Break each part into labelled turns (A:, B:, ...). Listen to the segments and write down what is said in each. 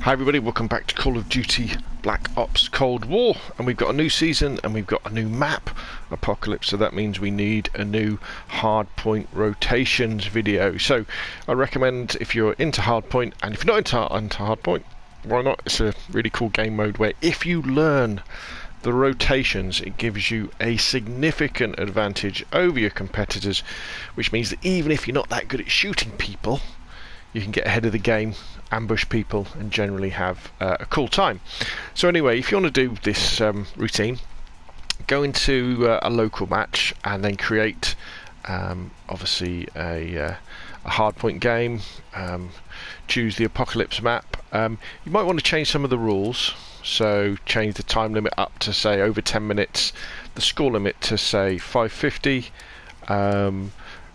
A: Hi everybody, welcome back to Call of Duty Black Ops Cold War, and we've got a new season and we've got a new map, Apocalypse, so that means we need a new Hardpoint Rotations video. So I recommend, if you're into Hardpoint, and if you're not into Hardpoint, why not? It's a really cool game mode where if you learn the rotations, it gives you a significant advantage over your competitors, which means that even if you're not that good at shooting people, you can get ahead of the game, ambush people, and generally have a cool time. So anyway, if you want to do this routine, go into a local match and then create obviously a hardpoint game. Choose the Apocalypse map. You might want to change some of the rules, so change the time limit up to say over 10 minutes, the score limit to say 550,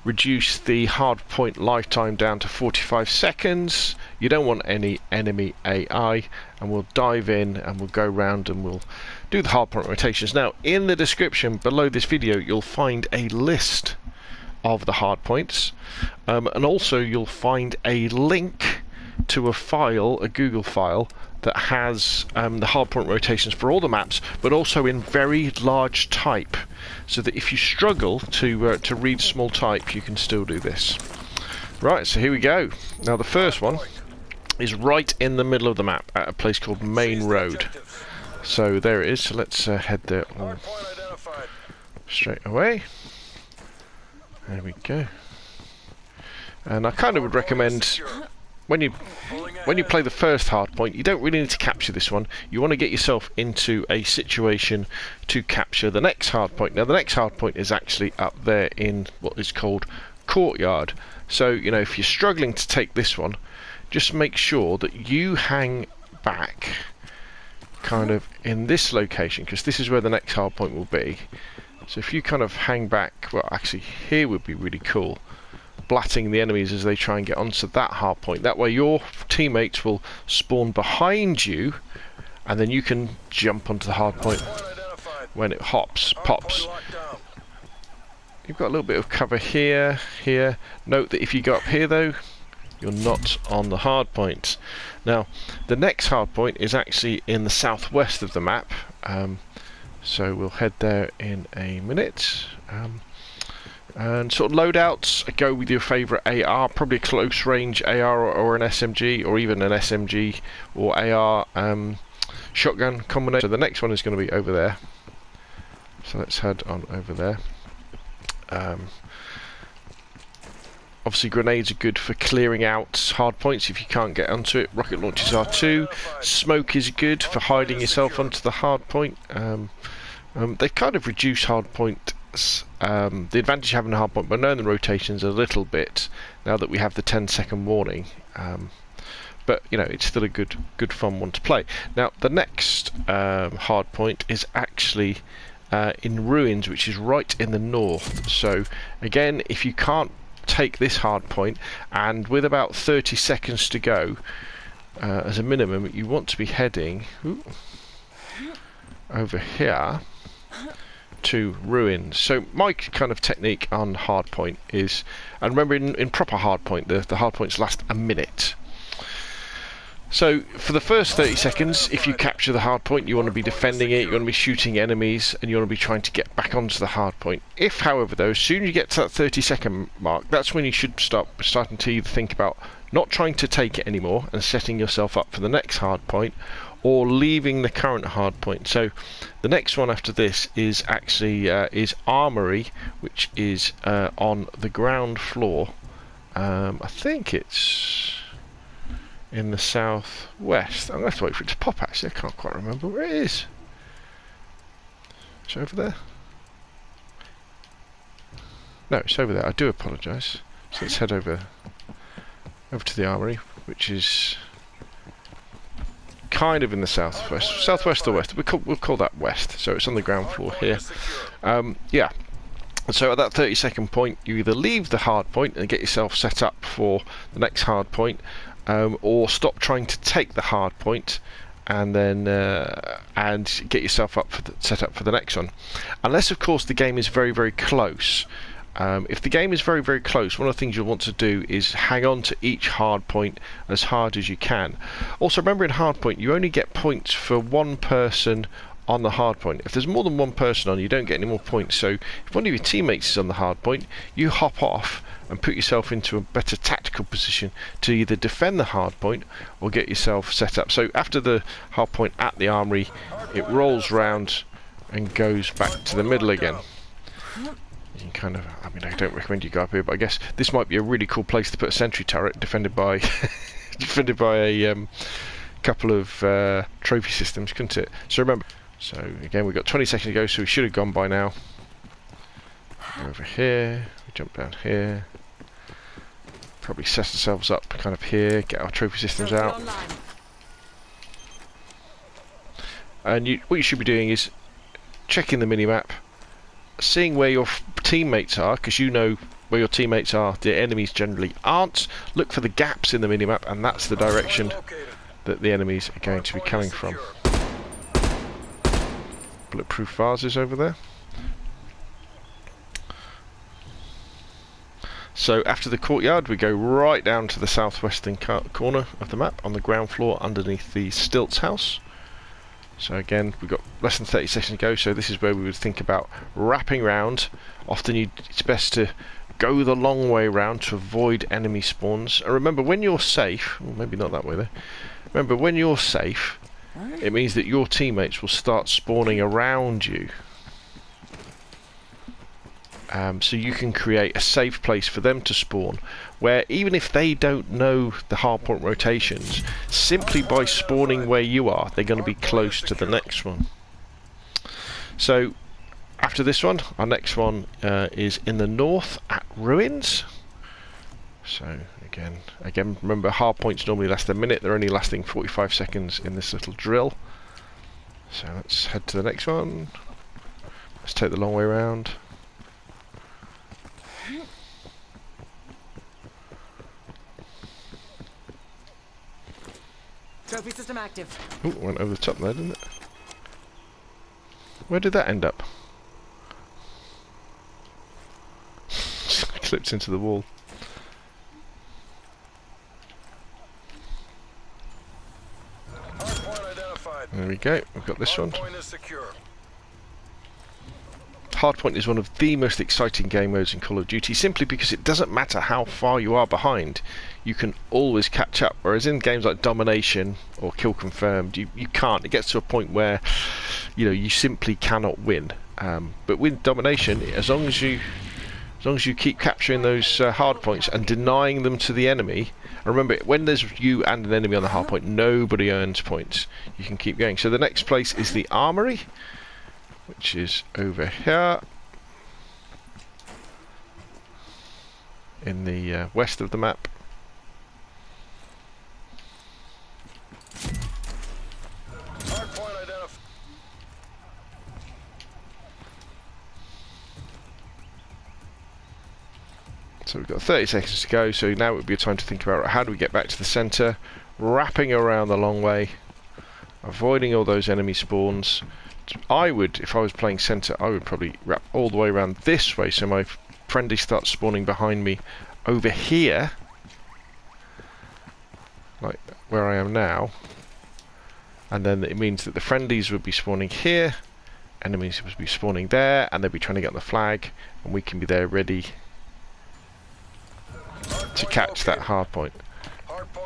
A: reduce the hardpoint lifetime down to 45 seconds. You don't want any enemy AI, and we'll dive in and we'll go around and we'll do the hardpoint rotations. Now, in the description below this video, you'll find a list of the hardpoints, and also you'll find a link to a file, a Google file, that has the hardpoint rotations for all the maps, but also in very large type, so that if you struggle to read small type, you can still do this. Right, so here we go. Now the first one is right in the middle of the map at a place called Main Road. So there it is. So let's head there straight away. There we go. And I kind of would recommend, when you play the first hardpoint, you don't really need to capture this one. You want to get yourself into a situation to capture the next hardpoint. Now the next hardpoint is actually up there in what is called Courtyard. So, you know, if you're struggling to take this one, just make sure that you hang back kind of in this location, because this is where the next hardpoint will be. So if you kind of hang back, well, actually here would be really cool, blatting the enemies as they try and get onto that hard point. That way your teammates will spawn behind you, and then you can jump onto the hard point when it pops. You've got a little bit of cover here. Note that if you go up here though, you're not on the hard point. Now the next hard point is actually in the southwest of the map, so we'll head there in a minute. And sort of loadouts, go with your favourite AR, probably a close range AR or an SMG, or even an SMG or AR shotgun combination. So the next one is going to be over there. So let's head on over there. Obviously grenades are good for clearing out hard points if you can't get onto it. Rocket launchers are too. Smoke is good for hiding yourself onto the hard point. They kind of reduce hard point. The advantage of having a hardpoint, but knowing the rotations a little bit now that we have the 10-second warning, but you know, it's still a good fun one to play. Now the next hardpoint is actually in Ruins, which is right in the north. So again, if you can't take this hardpoint, and with about 30 seconds to go as a minimum, you want to be heading over here to Ruins. So my kind of technique on hardpoint is, and remember in proper hardpoint, the hardpoints last a minute. So for the first 30 seconds, if you capture the hardpoint, you want to be defending it, you want to be shooting enemies, and you want to be trying to get back onto the hardpoint. If, however, though, as soon as you get to that 30-second mark, that's when you should starting to either think about not trying to take it anymore and setting yourself up for the next hardpoint, or leaving the current hardpoint. So the next one after this is actually is Armory, which is on the ground floor. I think it's in the southwest. I'm going to have to wait for it to pop, actually. I can't quite remember where it is. It's over there? No, it's over there. I do apologise. So let's head over to the Armory, which is kind of in the southwest or west. We'll call that west. So it's on the ground floor here. Yeah. So at that 30-second point, you either leave the hard point and get yourself set up for the next hard point, or stop trying to take the hard point and then and get yourself up for set up for the next one. Unless, of course, the game is very, very close. If the game is very, very close, one of the things you'll want to do is hang on to each hard point as hard as you can. Also, remember in hardpoint, you only get points for one person on the hard point. If there's more than one person on, you don't get any more points. So if one of your teammates is on the hard point, you hop off and put yourself into a better tactical position to either defend the hard point or get yourself set up. So after the hard point at the armory, it rolls round and goes back to the middle again. You can kind of, I mean, I don't recommend you go up here, but I guess this might be a really cool place to put a sentry turret defended by defended by a couple of trophy systems, couldn't it? So remember, so again, we've got 20 seconds to go, so we should have gone by now. Go over here, we jump down here, probably set ourselves up kind of here, get our trophy systems out. And what you should be doing is checking the minimap, seeing where your teammates are, because you know where your teammates are, the enemies generally aren't. Look for the gaps in the minimap, and that's the direction that the enemies are going to be coming from. Bulletproof vases over there. So after the courtyard, we go right down to the southwestern corner of the map on the ground floor underneath the Stilts house. So again, we've got less than 30 seconds to go, so this is where we would think about wrapping round. Often it's best to go the long way round to avoid enemy spawns. And remember, when you're safe, well, maybe not that way though, remember when you're safe, it means that your teammates will start spawning around you. So you can create a safe place for them to spawn, where even if they don't know the hardpoint rotations, simply by spawning where you are, they're going to be close to the next one. So after this one, our next one is in the north at ruins. So again, remember, hardpoints normally last a minute. They're only lasting 45 seconds in this little drill. So let's head to the next one. Let's take the long way around.
B: Trophy system active.
A: Oh, went over the top there, didn't it? Where did that end up? Clipped into the wall. There we go, we've got this one. Hardpoint is one of the most exciting game modes in Call of Duty, simply because it doesn't matter how far you are behind, you can always catch up, whereas in games like Domination or Kill Confirmed, you can't. It gets to a point where you simply cannot win. But with Domination, as long as you keep capturing those hard points and denying them to the enemy, and remember, when there's you and an enemy on the hard point, nobody earns points. You can keep going. So the next place is the Armory, which is over here in the west of the map. So we've got 30 seconds to go, so now would be a time to think about how do we get back to the centre, wrapping around the long way, avoiding all those enemy spawns. I would, if I was playing centre, I would probably wrap all the way around this way, so my friendly starts spawning behind me over here, like where I am now, and then it means that the friendlies would be spawning here, enemies would be spawning there, and they'd be trying to get on the flag, and we can be there ready to catch that hard point.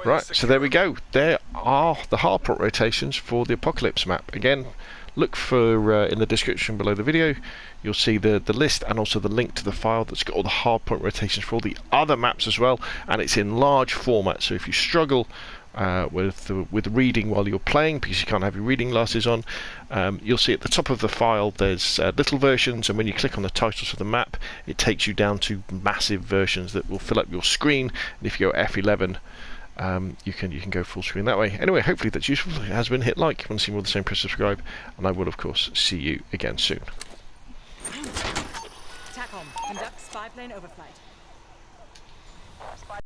A: Right, so there we go. There are the hardpoint rotations for the Apocalypse map. Again, look for in the description below the video, you'll see the list and also the link to the file that's got all the hardpoint rotations for all the other maps as well, and it's in large format, so if you struggle with reading while you're playing because you can't have your reading glasses on, you'll see at the top of the file there's little versions, and when you click on the titles of the map, it takes you down to massive versions that will fill up your screen. And if you go F11, you can go full screen that way. Anyway, hopefully that's useful. If it has been, hit like. If you want to see more of the same, press subscribe, and I will of course see you again soon.
B: TACOM, conduct spy plane overflight.